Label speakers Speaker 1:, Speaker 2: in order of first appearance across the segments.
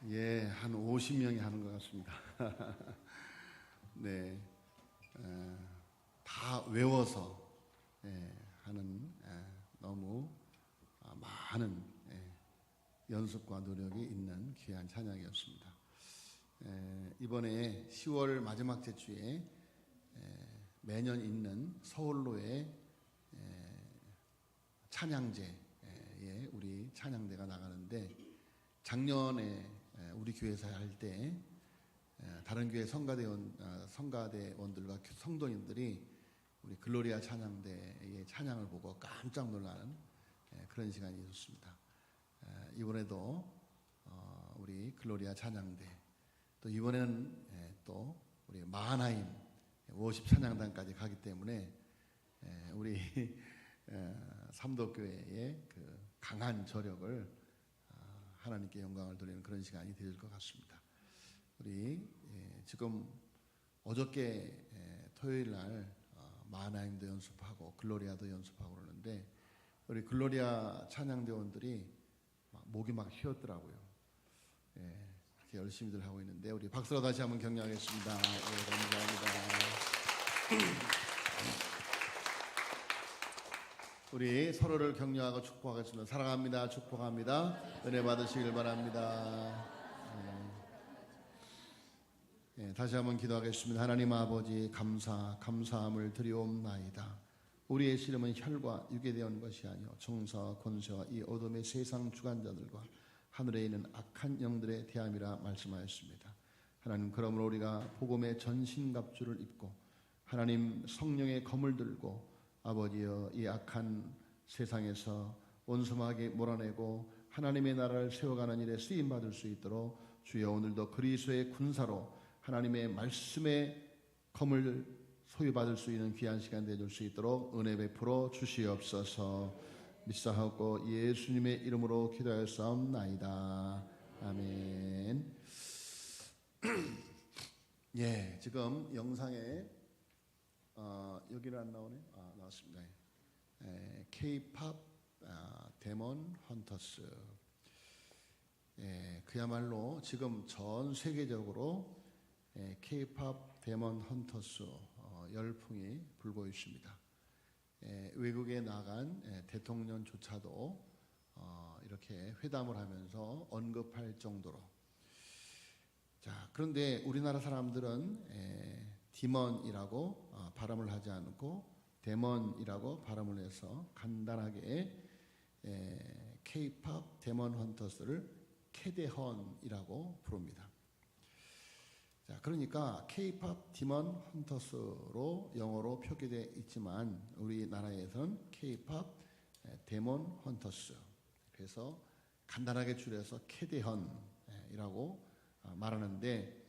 Speaker 1: 예, 한 50명이 하는 것 같습니다. 네, 다 외워서 하는 너무 많은 연습과 노력이 있는 귀한 찬양이었습니다. 이번에 10월 마지막 주에 매년 있는 서울로의 찬양제에 우리 찬양대가 나가는데, 작년에 우리 교회에서 할 때 다른 교회 성가대원들과 성도님들이 우리 글로리아 찬양대의 찬양을 보고 깜짝 놀라는 그런 시간이 있었습니다. 이번에도 우리 글로리아 찬양대, 또 이번에는 또 우리 마하나임 워십 찬양단까지 가기 때문에 우리 삼도교회의 그 강한 저력을 하나님께 영광을 돌리는 그런 시간이 될 것 같습니다. 우리 지금 어저께 토요일 날 마하나임도 연습하고 글로리아도 연습하고 그러는데, 우리 글로리아 찬양대원들이 목이 막 휘었더라고요. 그렇게 열심히들 하고 있는데, 우리 박수로 다시 한번 격려하겠습니다. 감사합니다. 우리 서로를 격려하고 축복하겠습니다. 사랑합니다. 축복합니다. 은혜 받으시길 바랍니다. 다시 한번 기도하겠습니다. 하나님 아버지, 감사함을 드리옵나이다. 우리의 씨름은 혈과 육에 대한 것이 아니요 정사와 권세와 이 어둠의 세상 주관자들과 하늘에 있는 악한 영들의 대함이라 말씀하였습니다. 하나님, 그러므로 우리가 복음의 전신갑주를 입고 하나님 성령의 검을 들고 아버지여, 이 악한 세상에서 온섬하게 몰아내고 하나님의 나라를 세워가는 일에 쓰임받을 수 있도록 주여, 오늘도 그리스도의 군사로 하나님의 말씀의 검을 소유받을 수 있는 귀한 시간 되어줄 수 있도록 은혜 베풀어 주시옵소서. 믿사하고 예수님의 이름으로 기도하였사옵나이다. 아멘. 예, 지금 영상에 여기는 안 나오네? 나왔습니다. K-팝 데몬 헌터스. 그야말로 지금 전 세계적으로 K-팝 데몬 헌터스 열풍이 불고 있습니다. 외국에 나간 대통령조차도 이렇게 회담을 하면서 언급할 정도로. 자, 그런데 우리나라 사람들은 디먼이라고 발음을 하지 않고 데몬이라고 발음을 해서 간단하게 K-팝 데몬 헌터스를 캐데헌이라고 부릅니다. 자, 그러니까 K-팝 디먼 헌터스로 영어로 표기되어 있지만 우리나라에서는 K-팝 데몬 헌터스, 그래서 간단하게 줄여서 캐데헌이라고 말하는데,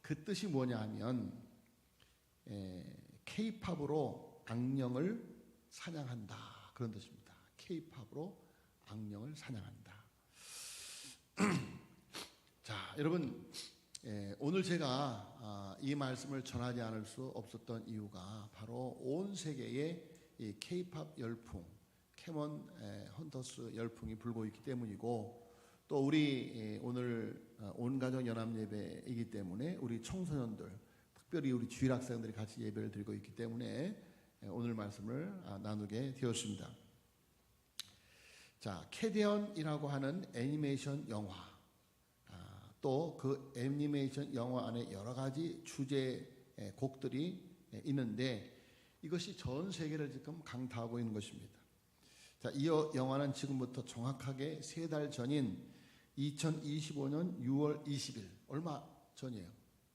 Speaker 1: 그 뜻이 뭐냐 하면 K-팝으로 악령을 사냥한다, 그런 뜻입니다. K-팝으로 악령을 사냥한다. 자, 여러분, 오늘 제가 이 말씀을 전하지 않을 수 없었던 이유가 바로 온 세계에 이 K-팝 열풍, 캐몬 헌터스 열풍이 불고 있기 때문이고, 또 우리 오늘 온가족 연합 예배이기 때문에 우리 청소년들, 특별히 우리 주일 학생들이 같이 예배를 드리고 있기 때문에 오늘 말씀을 나누게 되었습니다. 자, 캐데헌이라고 하는 애니메이션 영화, 또 그 애니메이션 영화 안에 여러 가지 주제 곡들이 있는데, 이것이 전 세계를 지금 강타하고 있는 것입니다. 자, 이 영화는 지금부터 정확하게 3달 전인 2025년 6월 20일, 얼마 전이에요.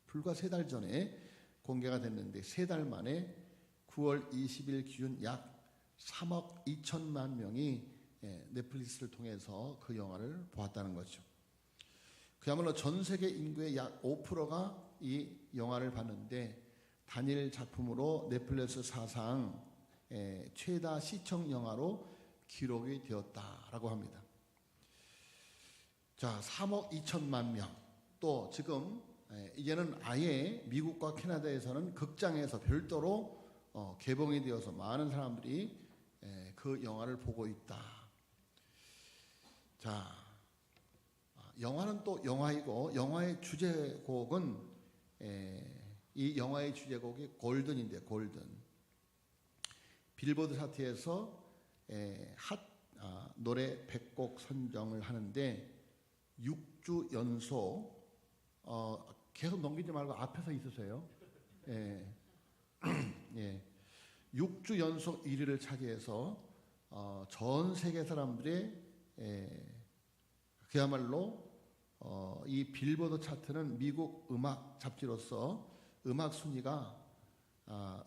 Speaker 1: 불과 3달 전에 공개가 됐는데, 3달 만에 9월 20일 기준 약 3억 2천만 명이 넷플릭스를 통해서 그 영화를 보았다는 거죠. 그야말로 전 세계 인구의 약 5%가 이 영화를 봤는데, 단일 작품으로 넷플릭스 사상 최다 시청 영화로 기록이 되었다라고 합니다. 자, 3억 2천만 명. 또 지금 이제는 아예 미국과 캐나다에서는 극장에서 별도로 개봉이 되어서 많은 사람들이 그 영화를 보고 있다. 자, 영화는 또 영화이고 영화의 주제곡은 이 영화의 주제곡이 골든인데 골든. 빌보드 차트에서 노래 100곡 선정을 하는데 6주 연속 계속 넘기지 말고 앞에서 있으세요. 예. 6주 연속 1위를 차지해서 전 세계 사람들의 그야말로 이 빌보드 차트는 미국 음악 잡지로서 음악 순위가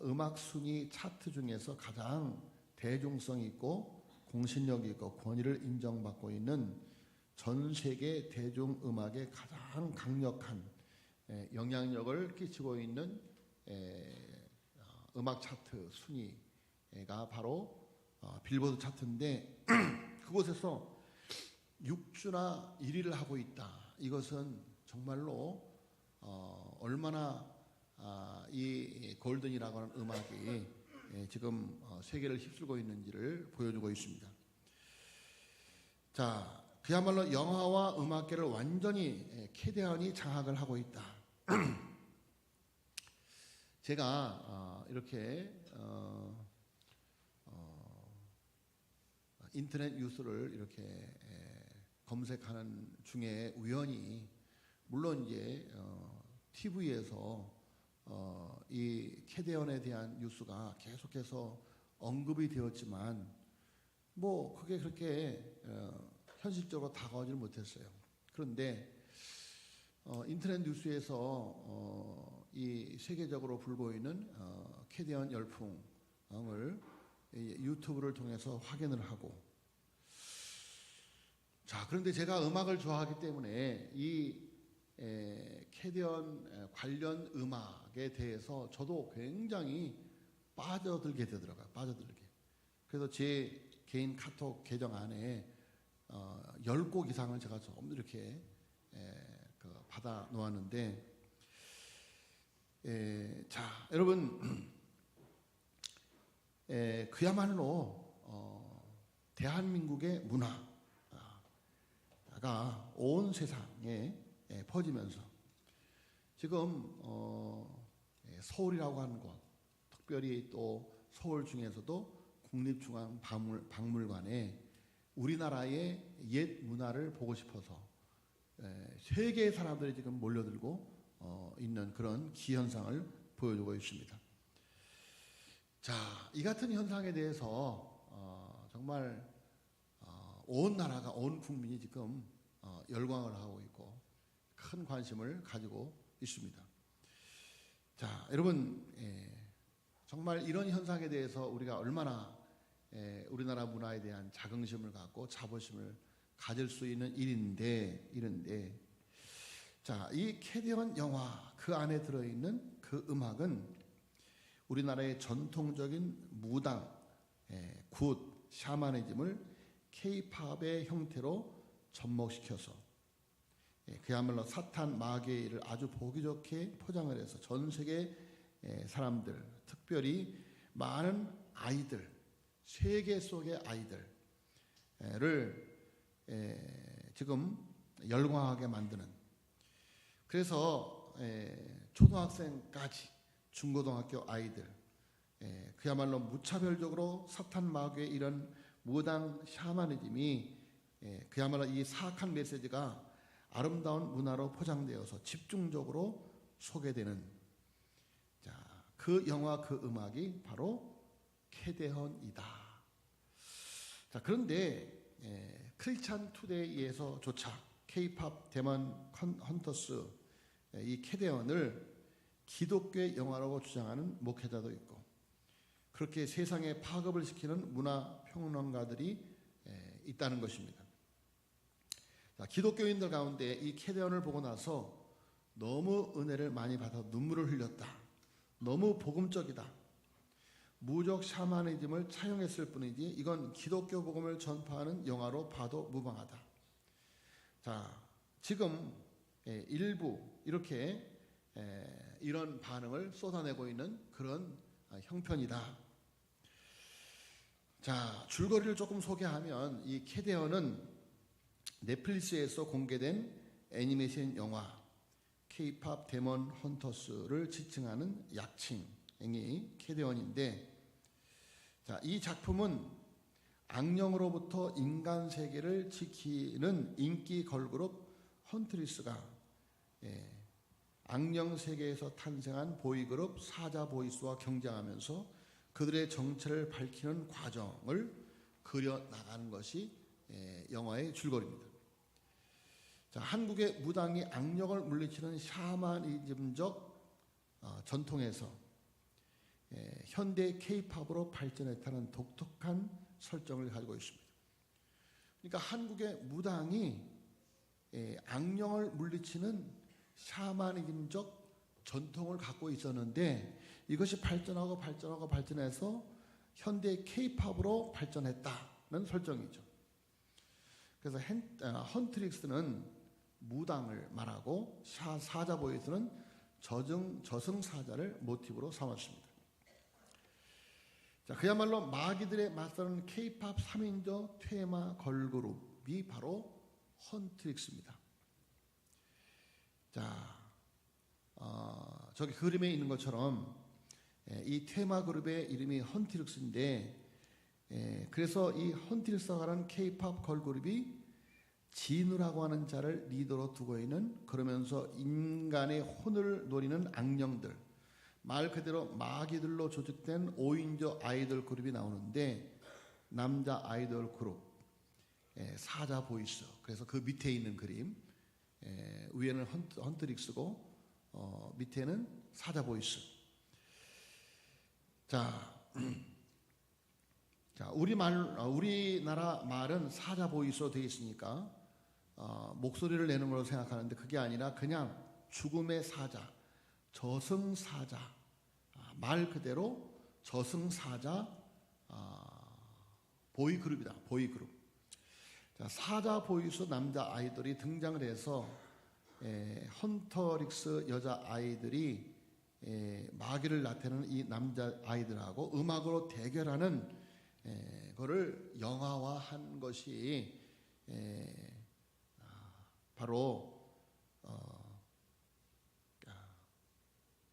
Speaker 1: 음악 순위 차트 중에서 가장 대중성 있고 공신력 있고 권위를 인정받고 있는 전 세계 대중음악의 가장 강력한 영향력을 끼치고 있는 음악 차트 순위가 바로 빌보드 차트인데 그곳에서 6주나 1위를 하고 있다. 이것은 정말로 얼마나 이 골든이라고 하는 음악이 지금 세계를 휩쓸고 있는지를 보여주고 있습니다. 자, 그야말로 영화와 음악계를 완전히 캐대언이 장악을 하고 있다. 제가 이렇게 인터넷 뉴스를 이렇게 검색하는 중에 우연히 물론 이제 TV에서 이 캐대언에 대한 뉴스가 계속해서 언급이 되었지만 뭐 그게 그렇게 현실적으로 다가오지는 못했어요. 그런데 인터넷 뉴스에서 이 세계적으로 불고 있는 캐대언 열풍을 유튜브를 통해서 확인을 하고 자 그런데 제가 음악을 좋아하기 때문에 이 캐대언 관련 음악에 대해서 저도 굉장히 빠져들게 되더라고요. 빠져들게. 그래서 제 개인 카톡 계정 안에 10곡 이상을 제가 좀 이렇게 받아 놓았는데 자 여러분 그야말로 대한민국의 문화가 온 세상에 퍼지면서 지금 서울이라고 하는 곳 특별히 또 서울 중에서도 국립중앙박물관에 우리나라의 옛 문화를 보고 싶어서 세계의 사람들이 지금 몰려들고 있는 그런 기현상을 보여주고 있습니다. 자, 이 같은 현상에 대해서 정말 온 나라가 온 국민이 지금 열광을 하고 있고 큰 관심을 가지고 있습니다. 자, 여러분 정말 이런 현상에 대해서 우리가 얼마나 우리나라 문화에 대한 자긍심을 갖고 자부심을 가질 수 있는 일인데 자, 이 캐대언 영화 그 안에 들어있는 그 음악은 우리나라의 전통적인 무당, 굿, 샤머니즘을 K-팝의 형태로 접목시켜서 그야말로 사탄 마귀의 일을 아주 보기 좋게 포장을 해서 전 세계 사람들, 특별히 많은 아이들, 세계 속의 아이들을 지금 열광하게 만드는 그래서 초등학생까지 중고등학교 아이들 그야말로 무차별적으로 사탄 마귀의 이런 무당 샤머니즘이 그야말로 이 사악한 메시지가 아름다운 문화로 포장되어서 집중적으로 소개되는 자, 그 영화 그 음악이 바로 캐대헌이다. 자, 그런데 크리스찬 투데이에서조차 K-팝 데몬 헌터스 이 캐대헌을 기독교의 영화라고 주장하는 목회자도 있고 그렇게 세상에 파급을 시키는 문화 평론가들이 있다는 것입니다. 자, 기독교인들 가운데 이 캐대헌을 보고 나서 너무 은혜를 많이 받아 눈물을 흘렸다. 너무 복음적이다. 무적 샤머니즘을 차용했을 뿐이지 이건 기독교 복음을 전파하는 영화로 봐도 무방하다. 자, 지금 일부 이렇게 이런 반응을 쏟아내고 있는 그런 형편이다. 자, 줄거리를 조금 소개하면 이 캐대헌은 넷플릭스에서 공개된 애니메이션 영화 K-팝 데몬 헌터스를 지칭하는 약칭이 캐대원인데, 자, 이 작품은 악령으로부터 인간 세계를 지키는 인기 걸그룹 헌트리스가 악령 세계에서 탄생한 보이그룹 사자 보이스와 경쟁하면서 그들의 정체를 밝히는 과정을 그려나가는 것이 영화의 줄거리입니다. 자, 한국의 무당이 악령을 물리치는 샤머니즘적 전통에서 현대 K-팝으로 발전했다는 독특한 설정을 가지고 있습니다. 그러니까 한국의 무당이 악령을 물리치는 샤머니즘적 전통을 갖고 있었는데 이것이 발전해서 현대 K-팝으로 발전했다는 설정이죠. 그래서 헌트릭스는 무당을 말하고 사자 보이스는 저승사자를 모티브로 삼았습니다. 자, 그야말로 마귀들에 맞서는 K-팝 3인조 테마 걸그룹이 바로 헌트릭스입니다. 자, 저기 그림에 있는 것처럼 이 테마 그룹의 이름이 헌트릭스인데, 그래서 이 헌트릭스가 라는 K-팝 걸그룹이 진우라고 하는 자를 리더로 두고 있는, 그러면서 인간의 혼을 노리는 악령들, 말 그대로 마귀들로 조직된 5인조 아이돌 그룹이 나오는데, 남자 아이돌 그룹 사자 보이스, 그래서 그 밑에 있는 그림, 위에는 헌트릭스고 밑에는 사자 보이스. 자, 우리나라 말은 사자 보이스로 되어 있으니까 목소리를 내는 걸로 생각하는데, 그게 아니라 그냥 죽음의 사자, 저승사자, 말 그대로 저승사자 보이그룹이다. 보이그룹. 자, 사자 보이스 남자 아이돌이 등장을 해서 헌터릭스 여자 아이들이 마귀를 나타내는 이 남자 아이들하고 음악으로 대결하는 거를 영화화한 것이 바로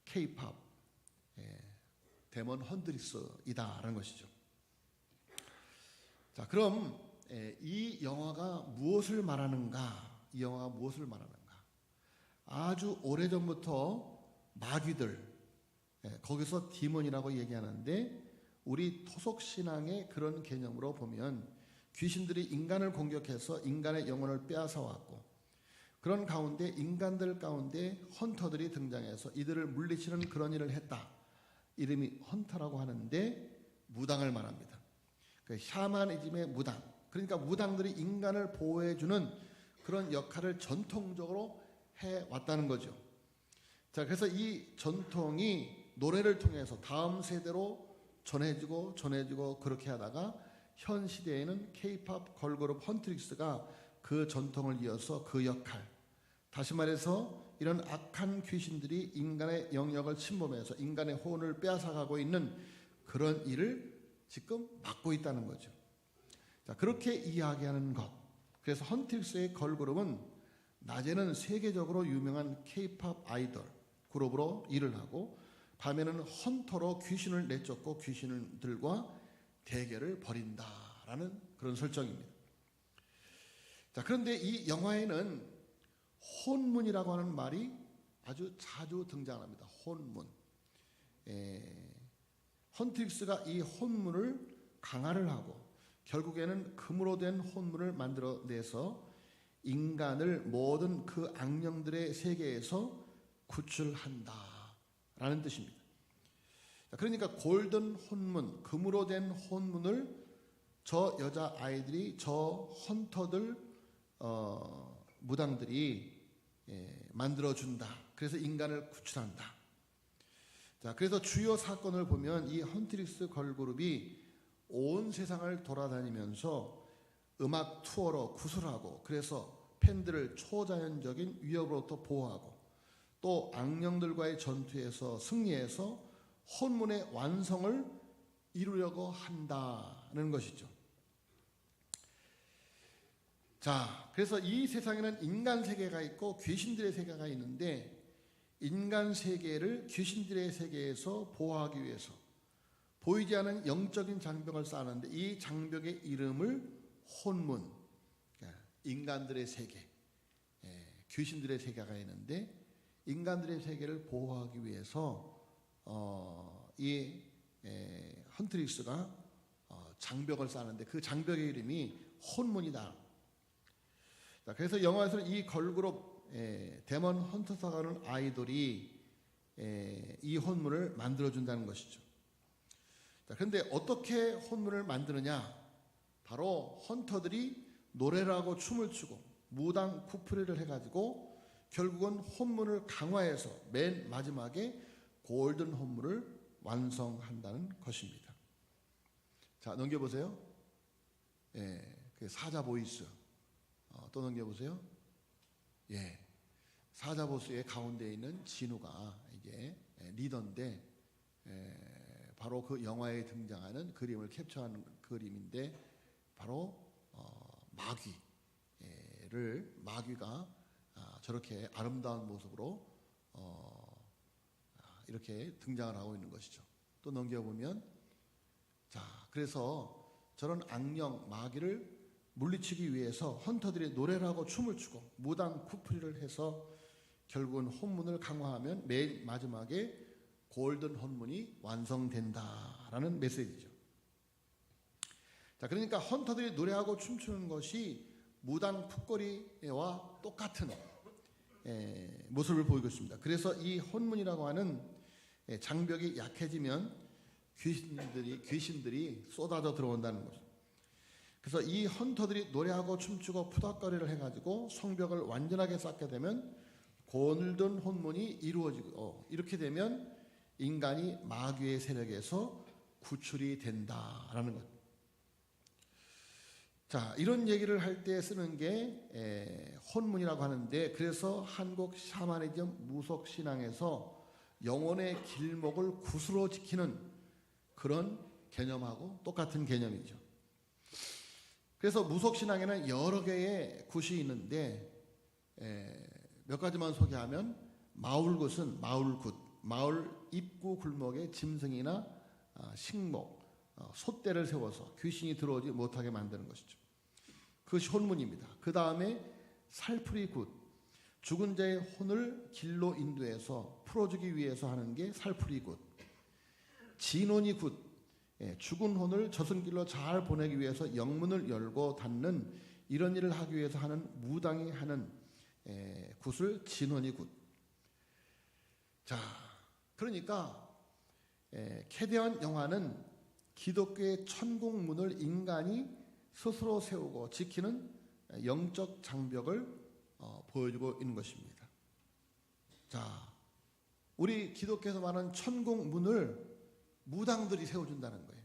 Speaker 1: K-팝 데몬 헌트릭스이다라는 것이죠. 자, 그럼 이 영화가 무엇을 말하는가? 이 영화가 무엇을 말하는가? 아주 오래전부터 마귀들, 거기서 디몬이라고 얘기하는데, 우리 토속신앙의 그런 개념으로 보면 귀신들이 인간을 공격해서 인간의 영혼을 빼앗아 왔고, 그런 가운데 인간들 가운데 헌터들이 등장해서 이들을 물리치는 그런 일을 했다. 이름이 헌터라고 하는데 무당을 말합니다. 그 샤머니즘의 무당, 그러니까 무당들이 인간을 보호해주는 그런 역할을 전통적으로 해왔다는 거죠. 자, 그래서 이 전통이 노래를 통해서 다음 세대로 전해지고 그렇게 하다가 현 시대에는 K-팝 걸그룹 헌트릭스가 그 전통을 이어서 그 역할, 다시 말해서 이런 악한 귀신들이 인간의 영역을 침범해서 인간의 혼을 빼앗아가고 있는 그런 일을 지금 맡고 있다는 거죠. 자, 그렇게 이야기하는 것. 그래서 헌트릭스의 걸그룹은 낮에는 세계적으로 유명한 K-팝 아이돌 그룹으로 일을 하고, 밤에는 헌터로 귀신을 내쫓고 귀신들과 대결을 벌인다라는 그런 설정입니다. 자, 그런데 이 영화에는 혼문이라고 하는 말이 아주 자주 등장합니다. 혼문. 헌트릭스가 이 혼문을 강화를 하고 결국에는 금으로 된 혼문을 만들어내서 인간을 모든 그 악령들의 세계에서 구출한다라는 뜻입니다. 그러니까 골든 혼문, 금으로 된 혼문을 저 여자 아이들이, 저 헌터들, 무당들이 만들어준다. 그래서 인간을 구출한다. 자, 그래서 주요 사건을 보면 이 헌트릭스 걸그룹이 온 세상을 돌아다니면서 음악 투어로 구술하고, 그래서 팬들을 초자연적인 위협으로부터 보호하고, 또 악령들과의 전투에서 승리해서 혼문의 완성을 이루려고 한다는 것이죠. 자, 그래서 이 세상에는 인간 세계가 있고 귀신들의 세계가 있는데, 인간 세계를 귀신들의 세계에서 보호하기 위해서 보이지 않는 영적인 장벽을 쌓는데, 이 장벽의 이름을 혼문, 인간들의 세계, 귀신들의 세계가 있는데, 인간들의 세계를 보호하기 위해서 이 헌트릭스가 장벽을 쌓는데, 그 장벽의 이름이 혼문이다. 자, 그래서 영화에서는 이 걸그룹 데몬 헌터사가 하는 아이돌이 이 혼문을 만들어준다는 것이죠. 자, 그런데 어떻게 혼문을 만드느냐? 바로 헌터들이 노래를 하고 춤을 추고 무당 쿠프리를 해가지고 결국은 혼문을 강화해서 맨 마지막에 골든 혼문을 완성한다는 것입니다. 자, 넘겨보세요. 그 사자 보이스. 또 넘겨보세요. 사자 보스의 가운데 있는 진우가 이게 리더인데, 바로 그 영화에 등장하는 그림을 캡처하는 그림인데, 바로 마귀가 저렇게 아름다운 모습으로 이렇게 등장을 하고 있는 것이죠. 또 넘겨보면, 자, 그래서 저런 악령 마귀를 물리치기 위해서 헌터들이 노래를 하고 춤을 추고 무당 쿠프리를 해서 결국은 혼문을 강화하면 맨 마지막에 골든 혼문이 완성된다라는 메시지죠. 자, 그러니까 헌터들이 노래하고 춤추는 것이 무당 풋거리와 똑같은 모습을 보이고 있습니다. 그래서 이 혼문이라고 하는 장벽이 약해지면 귀신들이 쏟아져 들어온다는 거죠. 그래서 이 헌터들이 노래하고 춤추고 푸덕거리를 해가지고 성벽을 완전하게 쌓게 되면 골든 혼문이 이루어지고, 이렇게 되면 인간이 마귀의 세력에서 구출이 된다라는 것. 자, 이런 얘기를 할 때 쓰는 게 혼문이라고 하는데, 그래서 한국 샤머니즘 무속 신앙에서 영혼의 길목을 굿으로 지키는 그런 개념하고 똑같은 개념이죠. 그래서 무속 신앙에는 여러 개의 굿이 있는데, 몇 가지만 소개하면, 마울굿은 마울굿, 마을 입구 굴목에 짐승이나 식목, 솥대를 세워서 귀신이 들어오지 못하게 만드는 것이죠. 그것이 혼문입니다. 그 다음에 살풀이굿, 죽은 자의 혼을 길로 인도해서 풀어주기 위해서 하는 게 살풀이굿. 진혼이굿, 죽은 혼을 저승길로 잘 보내기 위해서 영문을 열고 닫는 이런 일을 하기 위해서 하는 무당이 하는 굿을 진혼이굿. 자, 그러니까 캐대언 영화는 기독교의 천국문을 인간이 스스로 세우고 지키는 영적 장벽을 보여주고 있는 것입니다. 자, 우리 기독교에서 말하는 천국문을 무당들이 세워준다는 거예요.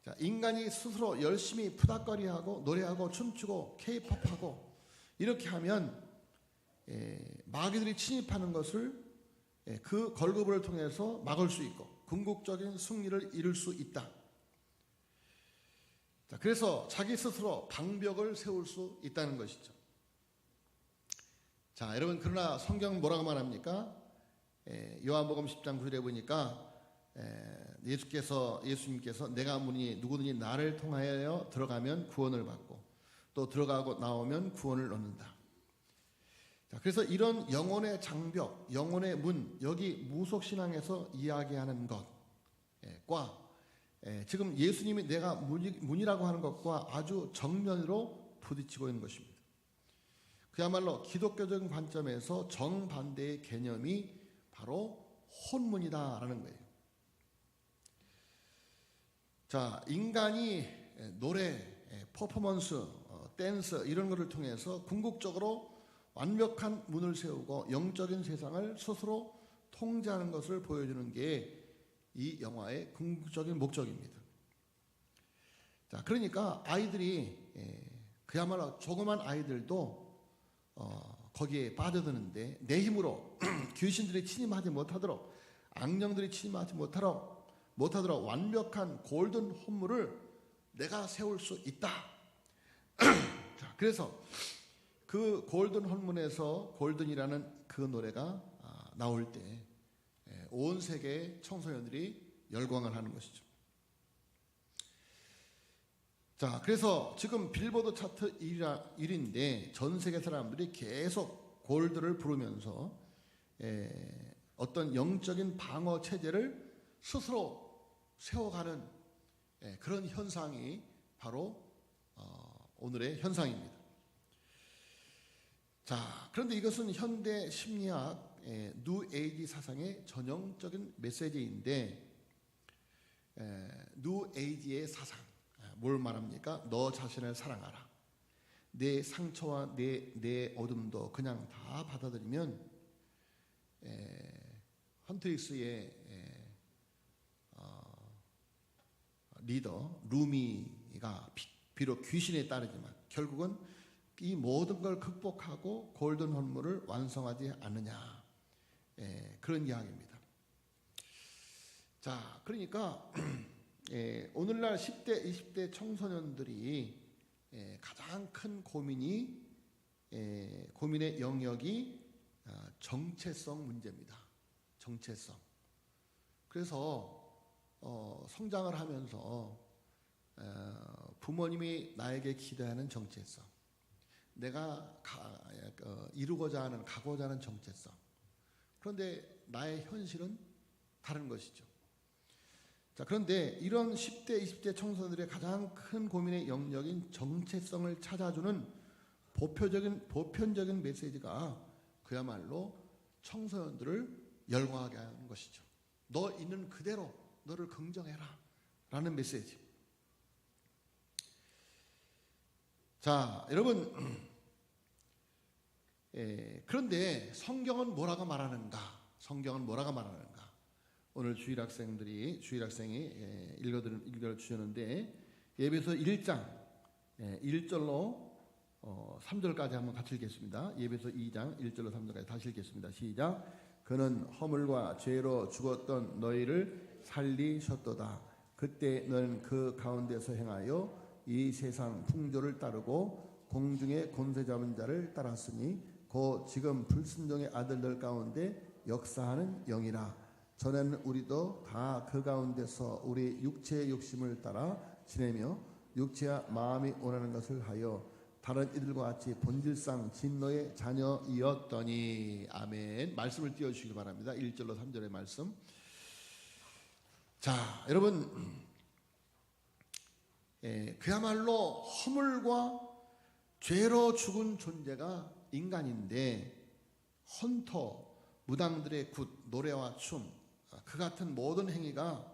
Speaker 1: 자, 인간이 스스로 열심히 푸닥거리하고 노래하고 춤추고 케이팝하고 이렇게 하면 마귀들이 침입하는 것을 그 걸그룹을 통해서 막을 수 있고 궁극적인 승리를 이룰 수 있다. 자, 그래서 자기 스스로 방벽을 세울 수 있다는 것이죠. 자, 여러분, 그러나 성경 뭐라고 말합니까? 요한복음 10장 9절에 보니까 예수님께서 내가 문이 누구든지 나를 통하여 들어가면 구원을 받고 또 들어가고 나오면 구원을 얻는다. 자, 그래서 이런 영혼의 장벽, 영혼의 문, 여기 무속신앙에서 이야기하는 것과 지금 예수님이 내가 문이라고 하는 것과 아주 정면으로 부딪히고 있는 것입니다. 그야말로 기독교적인 관점에서 정반대의 개념이 바로 혼문이다라는 거예요. 자, 인간이 노래, 퍼포먼스, 댄스 이런 것을 통해서 궁극적으로 완벽한 문을 세우고 영적인 세상을 스스로 통제하는 것을 보여주는 게 이 영화의 궁극적인 목적입니다. 자, 그러니까 아이들이 그야말로 조그만 아이들도 거기에 빠져드는데 내 힘으로 귀신들이 침입하지 못하도록 악령들이 침입하지 못하도록 완벽한 골든 혼문을 내가 세울 수 있다 그래서 그 골든 홀문에서 골든이라는 그 노래가 나올 때 온 세계의 청소년들이 열광을 하는 것이죠. 자, 그래서 지금 빌보드 차트 1위인데 전 세계 사람들이 계속 골드를 부르면서 어떤 영적인 방어 체제를 스스로 세워가는 그런 현상이 바로 오늘의 현상입니다. 자, 그런데 이것은 현대 심리학 뉴 에이지 사상의 전형적인 메시지인데, 뉴 에이지의 사상 뭘 말합니까? 너 자신을 사랑하라. 내 상처와 내 어둠도 그냥 다 받아들이면 헌트릭스의 리더 루미가 비록 귀신에 따르지만 결국은 이 모든 걸 극복하고 골든 홀문을 완성하지 않느냐, 그런 이야기입니다. 자, 그러니까 오늘날 10대, 20대 청소년들이 가장 큰 고민의 영역이 정체성 문제입니다. 정체성. 그래서 성장을 하면서 부모님이 나에게 기대하는 정체성, 내가 이루고자 하는, 가고자 하는 정체성. 그런데 나의 현실은 다른 것이죠. 자, 그런데 이런 10대, 20대 청소년들의 가장 큰 고민의 영역인 정체성을 찾아주는 보편적인 메시지가 그야말로 청소년들을 열광하게 하는 것이죠. 너 있는 그대로 너를 긍정해라 라는 메시지. 자, 여러분, 그런데 성경은 뭐라고 말하는가? 성경은 뭐라고 말하는가? 오늘 주일학생이 읽어주셨는데, 예배서 1장 1절로 3절까지 한번 같이 읽겠습니다. 예배서 2장 1절로 3절까지 다시 읽겠습니다. 시작. 그는 허물과 죄로 죽었던 너희를 살리셨도다. 그때 너는 그 가운데서 행하여 이 세상 풍조를 따르고 공중의 권세 잡은 자를 따랐으니 곧 지금 불순종의 아들들 가운데 역사하는 영이라. 전에는 우리도 다 그 가운데서 우리 육체의 욕심을 따라 지내며 육체와 마음이 원하는 것을 하여 다른 이들과 같이 본질상 진노의 자녀이었더니. 아멘. 말씀을 띄워주시기 바랍니다. 1절로 3절의 말씀. 자, 여러분, 그야말로 허물과 죄로 죽은 존재가 인간인데, 헌터, 무당들의 굿, 노래와 춤, 그 같은 모든 행위가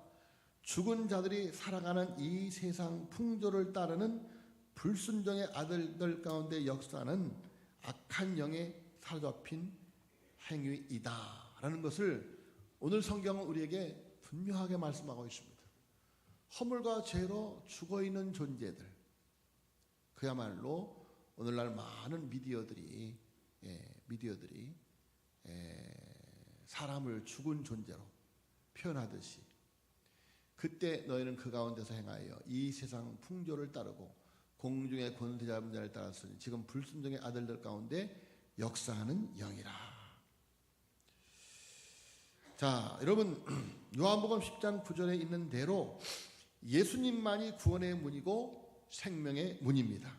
Speaker 1: 죽은 자들이 살아가는 이 세상 풍조를 따르는 불순종의 아들들 가운데 역사하는 악한 영에 사로잡힌 행위이다 라는 것을 오늘 성경은 우리에게 분명하게 말씀하고 있습니다. 허물과 죄로 죽어있는 존재들, 그야말로 오늘날 많은 미디어들이 사람을 죽은 존재로 표현하듯이, 그때 너희는 그 가운데서 행하여 이 세상 풍조를 따르고 공중의 권세 잡은 자를 따랐으니 지금 불순종의 아들들 가운데 역사하는 영이라. 자, 여러분, 요한복음 10장 9절에 있는 대로 예수님만이 구원의 문이고 생명의 문입니다.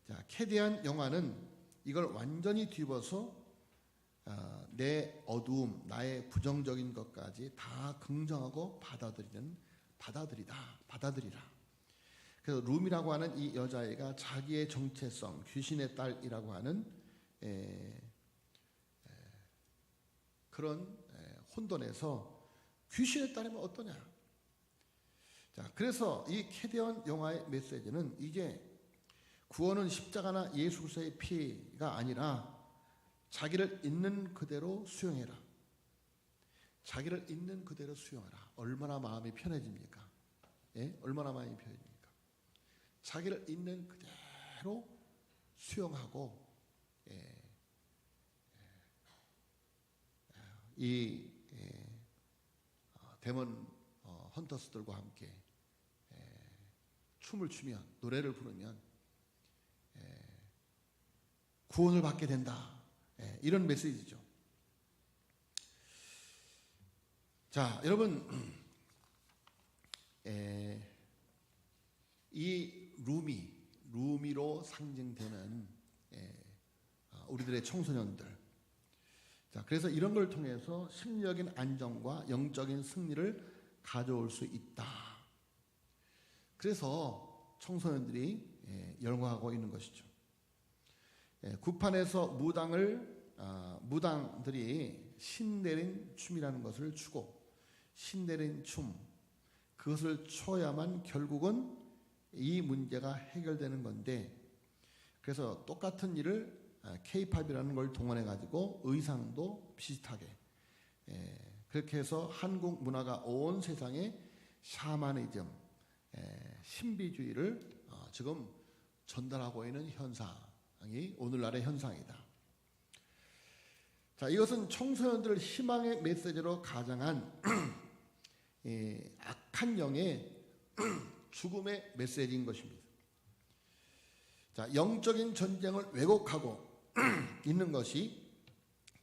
Speaker 1: 자, 캐대한 영화는 이걸 완전히 뒤집어서 내 어두움, 나의 부정적인 것까지 다 긍정하고 받아들이라. 그래서 룸이라고 하는 이 여자애가 자기의 정체성, 귀신의 딸이라고 하는 그런 혼돈에서 귀신의 딸이면 어떠냐. 자, 그래서 이 캐대언 영화의 메시지는 이제 구원은 십자가나 예수 그리스도의 피가 아니라 자기를 있는 그대로 수용해라. 자기를 있는 그대로 수용하라. 얼마나 마음이 편해집니까? 얼마나 마음이 편해집니까? 자기를 있는 그대로 수용하고 이 데몬 헌터스들과 함께 춤을 추면, 노래를 부르면 구원을 받게 된다. 이런 메시지죠. 자, 여러분, 이 루미로 상징되는 우리들의 청소년들. 자, 그래서 이런 걸 통해서 심리적인 안정과 영적인 승리를 가져올 수 있다. 그래서 청소년들이 열광하고 있는 것이죠. 구판에서 무당들이 신내린 춤이라는 것을 추고, 신내린 춤, 그것을 춰야만 결국은 이 문제가 해결되는 건데, 그래서 똑같은 일을 K-팝이라는 걸 동원해 가지고 의상도 비슷하게, 그렇게 해서 한국 문화가 온 세상에 샤머니즘, 신비주의를 지금 전달하고 있는 현상이 오늘날의 현상이다. 자, 이것은 청소년들을 희망의 메시지로 가장한 악한 영의 죽음의 메시지인 것입니다. 자, 영적인 전쟁을 왜곡하고 있는 것이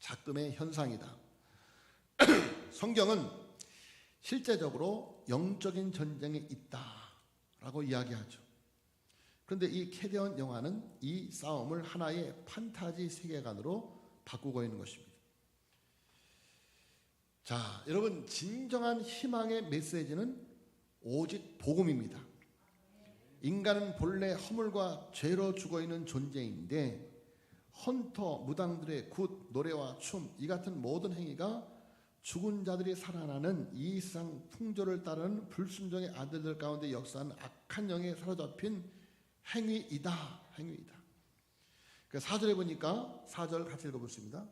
Speaker 1: 작금의 현상이다. 성경은 실제적으로 영적인 전쟁이 있다라고 이야기하죠. 그런데 이 캐대언 영화는 이 싸움을 하나의 판타지 세계관으로 바꾸고 있는 것입니다. 자, 여러분, 진정한 희망의 메시지는 오직 복음입니다. 인간은 본래 허물과 죄로 죽어있는 존재인데 헌터, 무당들의 굿, 노래와 춤, 이 같은 모든 행위가 죽은 자들이 살아나는 이 세상 풍조를 따르는 불순종의 아들들 가운데 역사하는 악한 영에 사로잡힌 행위이다. 그 4절에 보니까 4절 같이 읽어보겠습니다.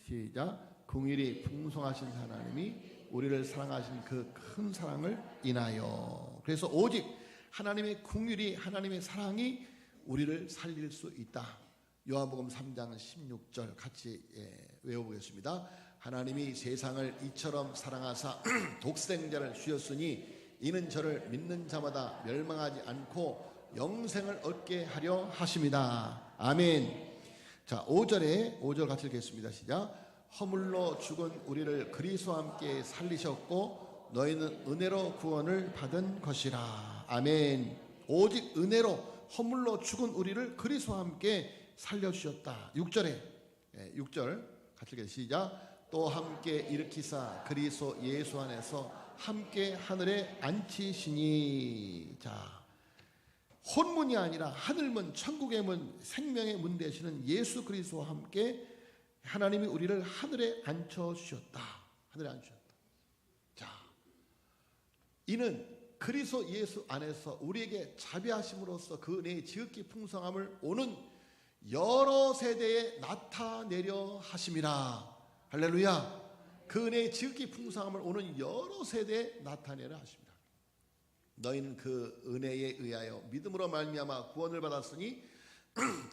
Speaker 1: 시작. 긍휼이 풍성하신 하나님이 우리를 사랑하신 그 큰 사랑을 인하여. 그래서 오직 하나님의 긍휼이, 하나님의 사랑이 우리를 살릴 수 있다. 요한복음 3장 16절 같이 외워보겠습니다. 하나님이 세상을 이처럼 사랑하사 독생자를 주셨으니 이는 저를 믿는 자마다 멸망하지 않고 영생을 얻게 하려 하심이다. 아멘. 자, 5절 같이 읽겠습니다. 시작. 허물로 죽은 우리를 그리스도와 함께 살리셨고 너희는 은혜로 구원을 받은 것이라. 아멘. 오직 은혜로 허물로 죽은 우리를 그리스도와 함께 살려주셨다. 6절 같이 읽겠습니다. 시작. 또 함께 일으키사 그리스도 예수 안에서 함께 하늘에 앉히시니. 자, 혼문이 아니라 하늘문, 천국의 문, 생명의 문 되시는 예수 그리스도와 함께 하나님이 우리를 하늘에 앉혀주셨다. 하늘에 앉혀주셨다. 자, 이는 그리스도 예수 안에서 우리에게 자비하심으로써 그 은혜의 지극히 풍성함을 오는 여러 세대에 나타내려 하심이라. 할렐루야. 그 은혜의 지극히 풍성함을 오는 여러 세대에 나타내려 하십니다. 너희는 그 은혜에 의하여 믿음으로 말미암아 구원을 받았으니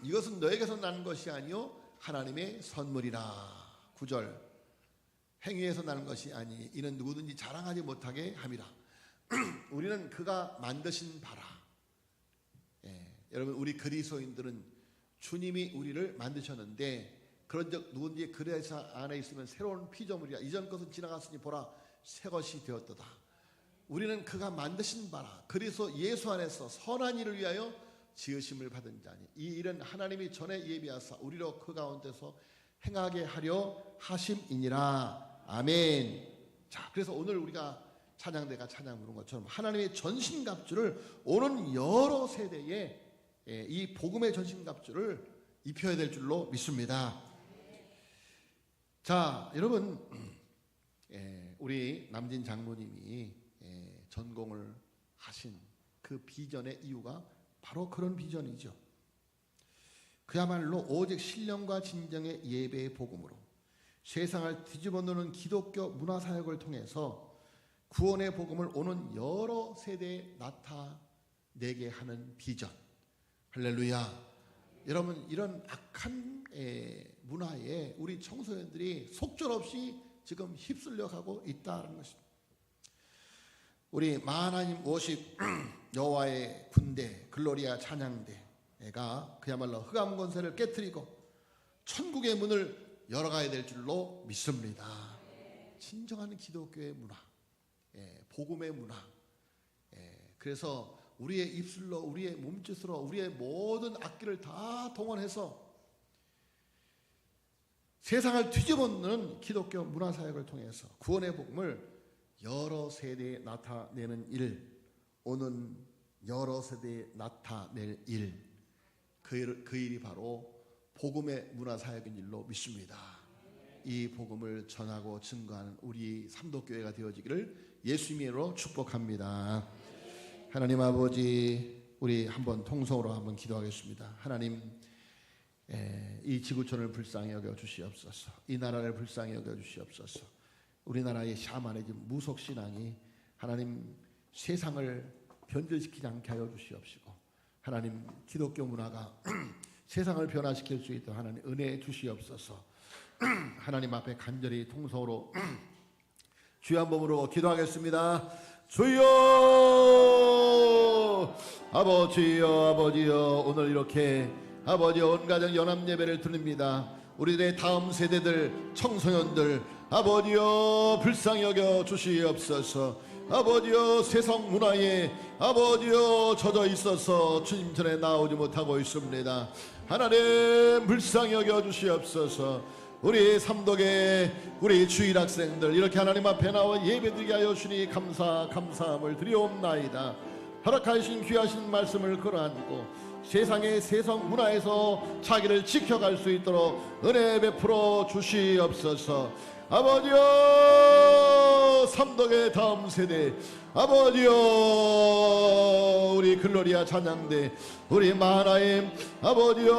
Speaker 1: 이것은 너에게서 난 것이 아니요 하나님의 선물이라. 9절. 행위에서 나는 것이 아니 이는 누구든지 자랑하지 못하게 함이라. 우리는 그가 만드신 바라. 여러분, 우리 그리스도인들은 주님이 우리를 만드셨는데 그런즉 누구든지 그리스도 안에 있으면 새로운 피조물이라. 이전 것은 지나갔으니 보라 새 것이 되었도다. 우리는 그가 만드신 바라 그리스도 예수 안에서 선한 일을 위하여 지으심을 받은 자니 이 일은 하나님이 전에 예비하사 우리로 그 가운데서 행하게 하려 하심이니라. 아멘. 자, 그래서 오늘 우리가 찬양대가 찬양 부른 것처럼 하나님의 전신갑주를 오는 여러 세대에 이 복음의 전신갑주를 입혀야 될 줄로 믿습니다. 자, 여러분, 우리 남진 장로님이 전공을 하신 그 비전의 이유가 바로 그런 비전이죠. 그야말로 오직 신령과 진정의 예배의 복음으로 세상을 뒤집어 놓는 기독교 문화사역을 통해서 구원의 복음을 오는 여러 세대에 나타내게 하는 비전. 할렐루야. 여러분, 이런 악한 문화에 우리 청소년들이 속절없이 지금 휩쓸려 가고 있다는 것입니다. 우리 하나님 워십 여호와의 군대 글로리아 찬양대 그야말로 흑암 권세를 깨트리고 천국의 문을 열어가야 될 줄로 믿습니다. 진정한 기독교의 문화, 복음의 문화. 그래서 우리의 입술로, 우리의 몸짓으로, 우리의 모든 악기를 다 동원해서 세상을 뒤집어놓는 기독교 문화사역을 통해서 구원의 복음을 여러 세대에 나타내는 일, 오는 여러 세대에 나타낼 일, 그 일이 바로 복음의 문화사역인 일로 믿습니다. 이 복음을 전하고 증거하는 우리 삼도교회가 되어지기를 예수님의 이름으로 축복합니다. 하나님 아버지, 우리 한번 통성으로 한번 기도하겠습니다. 하나님, 이 지구촌을 불쌍히 여겨 주시옵소서. 이 나라를 불쌍히 여겨 주시옵소서. 우리나라의 샤머니즘, 무속신앙이 하나님 세상을 변절시키지 않게 하여 주시옵시고, 하나님 기독교 문화가 세상을 변화시킬 수 있도록 하나님 은혜 주시옵소서. 하나님 앞에 간절히 통성으로 주의 한 몸으로 기도하겠습니다. 주여, 아버지여, 아버지여, 오늘 이렇게 아버지 온 가정 연합 예배를 드립니다. 우리들의 다음 세대들, 청소년들, 아버지여 불쌍히 여겨 주시옵소서. 아버지여 세상 문화에 아버지여 젖어 있어서 주님 전에 나오지 못하고 있습니다. 하나님 불쌍히 여겨 주시옵소서. 우리 삼독의 우리 주일 학생들 이렇게 하나님 앞에 나와 예배드리게 하여 주니 감사함을 드리옵나이다. 허락하신 귀하신 말씀을 끌어안고 세상의 세상 문화에서 자기를 지켜갈 수 있도록 은혜 베풀어 주시옵소서. 아버지여 삼독의 다음 세대, 아버지여 우리 글로리아 찬양대, 우리 마하나임, 아버지여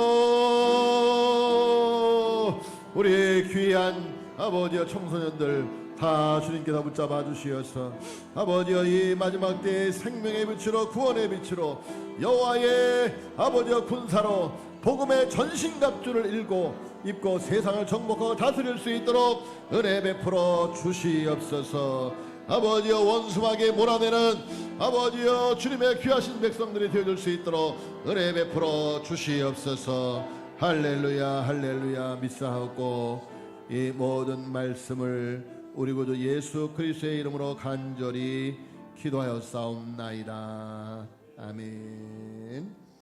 Speaker 1: 우리 귀한 아버지여 청소년들 다 주님께서 붙잡아 주시어서 아버지여 이 마지막 때의 생명의 빛으로 구원의 빛으로 여호와의 아버지여 군사로 복음의 전신갑주를 입고 세상을 정복하고 다스릴 수 있도록 은혜 베풀어 주시옵소서. 아버지여 원수마귀에 몰아내는 아버지여 주님의 귀하신 백성들이 되어줄 수 있도록 은혜 베풀어 주시옵소서. 할렐루야 할렐루야 믿사옵고 이 모든 말씀을 우리 구주 예수 그리스도의 이름으로 간절히 기도하여 싸움나이다. 아멘.